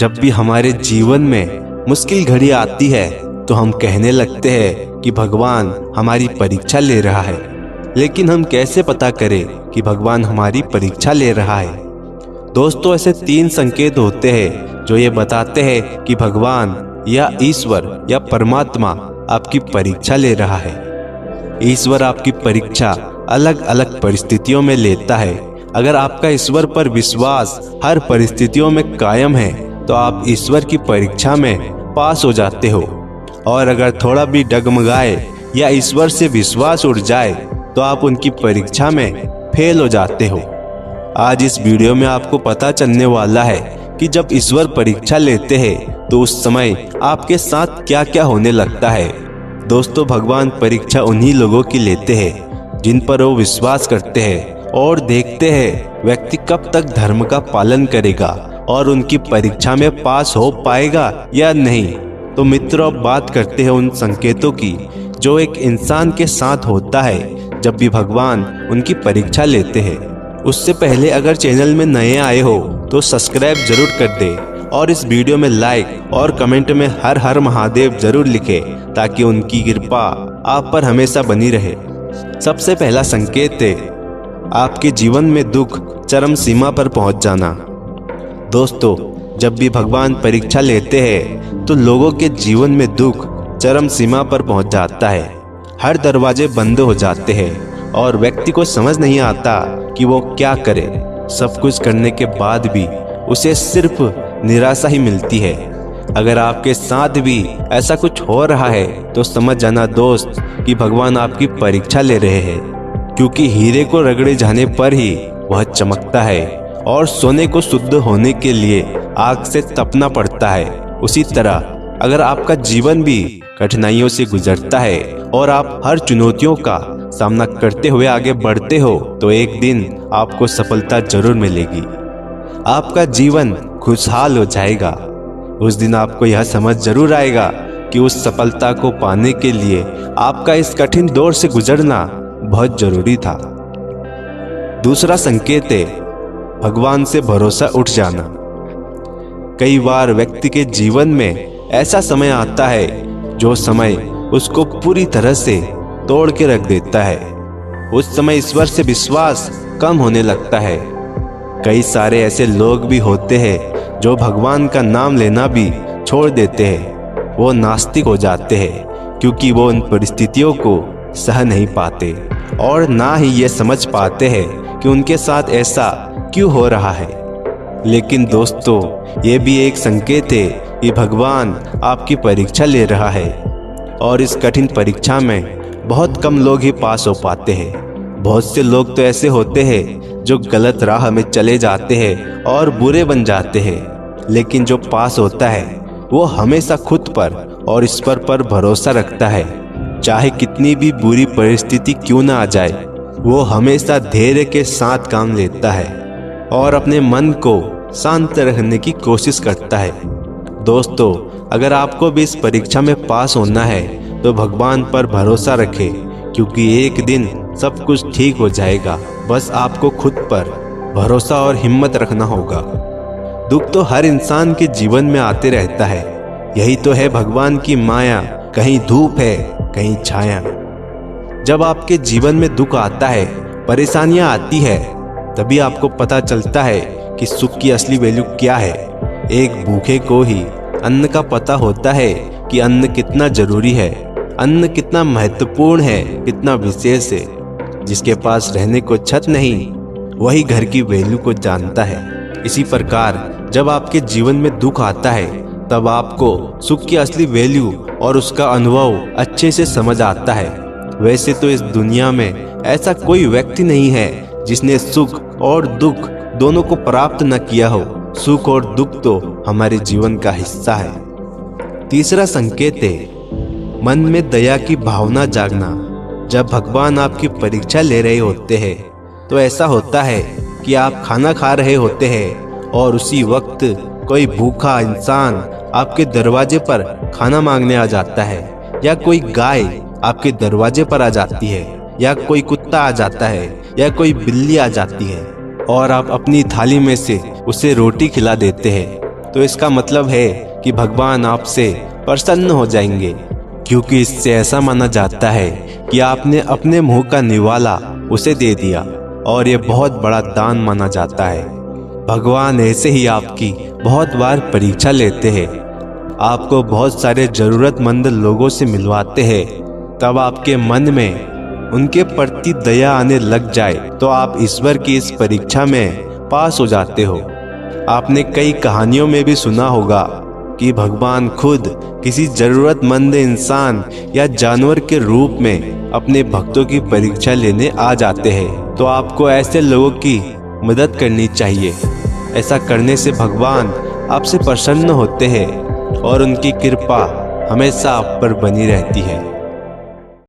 जब भी हमारे जीवन में मुश्किल घड़ी आती है तो हम कहने लगते हैं कि भगवान हमारी परीक्षा ले रहा है। लेकिन हम कैसे पता करें कि भगवान हमारी परीक्षा ले रहा है? दोस्तों, ऐसे 3 संकेत होते हैं जो ये बताते हैं कि भगवान या ईश्वर या परमात्मा आपकी परीक्षा ले रहा है। ईश्वर आपकी परीक्षा अलग अलग परिस्थितियों में लेता है। अगर आपका ईश्वर पर विश्वास हर परिस्थितियों में कायम है तो आप ईश्वर की परीक्षा में पास हो जाते हो, और अगर थोड़ा भी डगमगाए या ईश्वर से विश्वास उड़ जाए तो आप उनकी परीक्षा में फेल हो जाते हो। आज इस वीडियो में आपको पता चलने वाला है कि जब ईश्वर परीक्षा लेते हैं तो उस समय आपके साथ क्या क्या होने लगता है। दोस्तों, भगवान परीक्षा उन्हीं लोगों की लेते हैं जिन पर वो विश्वास करते हैं और देखते हैं व्यक्ति कब तक धर्म का पालन करेगा और उनकी परीक्षा में पास हो पाएगा या नहीं। तो मित्रों, अब बात करते हैं उन संकेतों की जो एक इंसान के साथ होता है जब भी भगवान उनकी परीक्षा लेते हैं। उससे पहले अगर चैनल में नए आए हो तो सब्सक्राइब जरूर कर दे और इस वीडियो में लाइक और कमेंट में हर हर महादेव जरूर लिखे ताकि उनकी कृपा आप पर हमेशा बनी रहे। सबसे पहला संकेत है आपके जीवन में दुख चरम सीमा पर पहुंच जाना। दोस्तों, जब भी भगवान परीक्षा लेते हैं तो लोगों के जीवन में दुख चरम सीमा पर पहुंच जाता है। हर दरवाजे बंद हो जाते हैं और व्यक्ति को समझ नहीं आता कि वो क्या करे। सब कुछ करने के बाद भी उसे सिर्फ निराशा ही मिलती है। अगर आपके साथ भी ऐसा कुछ हो रहा है तो समझ जाना दोस्त कि भगवान आपकी परीक्षा ले रहे हैं, क्योंकि हीरे को रगड़े जाने पर ही वह चमकता है और सोने को शुद्ध होने के लिए आग से तपना पड़ता है। उसी तरह अगर आपका जीवन भी कठिनाइयों से गुजरता है और आप हर चुनौतियों का सामना करते हुए आगे बढ़ते हो तो एक दिन आपको सफलता जरूर मिलेगी। आपका जीवन खुशहाल हो जाएगा। उस दिन आपको यह समझ जरूर आएगा कि उस सफलता को पाने के लिए आपका इस कठिन दौर से गुजरना बहुत जरूरी था। दूसरा संकेत है भगवान से भरोसा उठ जाना। कई बार व्यक्ति के जीवन में ऐसा समय आता है जो समय उसको पूरी तरह से तोड़ के रख देता है। उस समय ईश्वर से विश्वास कम होने लगता है। कई सारे ऐसे लोग भी होते हैं जो भगवान का नाम लेना भी छोड़ देते हैं। वो नास्तिक हो जाते हैं क्योंकि वो उन परिस्थितियों को सह नहीं पाते और ना ही ये समझ पाते हैं कि उनके साथ ऐसा क्यों हो रहा है। लेकिन दोस्तों, ये भी एक संकेत है कि भगवान आपकी परीक्षा ले रहा है और इस कठिन परीक्षा में बहुत कम लोग ही पास हो पाते हैं। बहुत से लोग तो ऐसे होते हैं जो गलत राह में चले जाते हैं और बुरे बन जाते हैं, लेकिन जो पास होता है वो हमेशा खुद पर और ईश्वर पर भरोसा रखता है। चाहे कितनी भी बुरी परिस्थिति क्यों ना आ जाए, वो हमेशा धैर्य के साथ काम लेता है और अपने मन को शांत रखने की कोशिश करता है। दोस्तों, अगर आपको भी इस परीक्षा में पास होना है तो भगवान पर भरोसा रखें, क्योंकि एक दिन सब कुछ ठीक हो जाएगा। बस आपको खुद पर भरोसा और हिम्मत रखना होगा। दुख तो हर इंसान के जीवन में आते रहता है। यही तो है भगवान की माया, कहीं धूप है कहीं छाया। जब आपके जीवन में दुख आता है, परेशानियां आती है, तभी आपको पता चलता है कि सुख की असली वैल्यू क्या है। एक भूखे को ही अन्न का पता होता है कि अन्न कितना जरूरी है, अन्न कितना महत्वपूर्ण है, कितना विशेष है। जिसके पास रहने को छत नहीं, वही घर की वैल्यू को जानता है। इसी प्रकार जब आपके जीवन में दुख आता है तब आपको सुख की असली वैल्यू और उसका अनुभव अच्छे से समझ आता है। वैसे तो इस दुनिया में ऐसा कोई व्यक्ति नहीं है जिसने सुख और दुख दोनों को प्राप्त न किया हो। सुख और दुख तो हमारे जीवन का हिस्सा है। तीसरा संकेत है मन में दया की भावना जागना। जब भगवान आपकी परीक्षा ले रहे होते हैं तो ऐसा होता है कि आप खाना खा रहे होते हैं और उसी वक्त कोई भूखा इंसान आपके दरवाजे पर खाना मांगने आ जाता है, या कोई गाय आपके दरवाजे पर आ जाती है, या कोई कुत्ता आ जाता है, या कोई बिल्ली आ जाती है और आप अपनी थाली में से उसे रोटी खिला देते हैं तो इसका मतलब है कि भगवान आपसे प्रसन्न हो जाएंगे, क्योंकि इससे ऐसा माना जाता है कि आपने अपने मुंह का निवाला उसे दे दिया और ये बहुत बड़ा दान माना जाता है। भगवान ऐसे ही आपकी बहुत बार परीक्षा लेते हैं, आपको बहुत सारे जरूरतमंद लोगों से मिलवाते हैं। तब आपके मन में उनके प्रति दया आने लग जाए तो आप ईश्वर की इस परीक्षा में पास हो जाते हो। आपने कई कहानियों में भी सुना होगा कि भगवान खुद किसी जरूरतमंद इंसान या जानवर के रूप में अपने भक्तों की परीक्षा लेने आ जाते हैं। तो आपको ऐसे लोगों की मदद करनी चाहिए। ऐसा करने से भगवान आपसे प्रसन्न होते हैं और उनकी कृपा हमेशा आप पर बनी रहती है।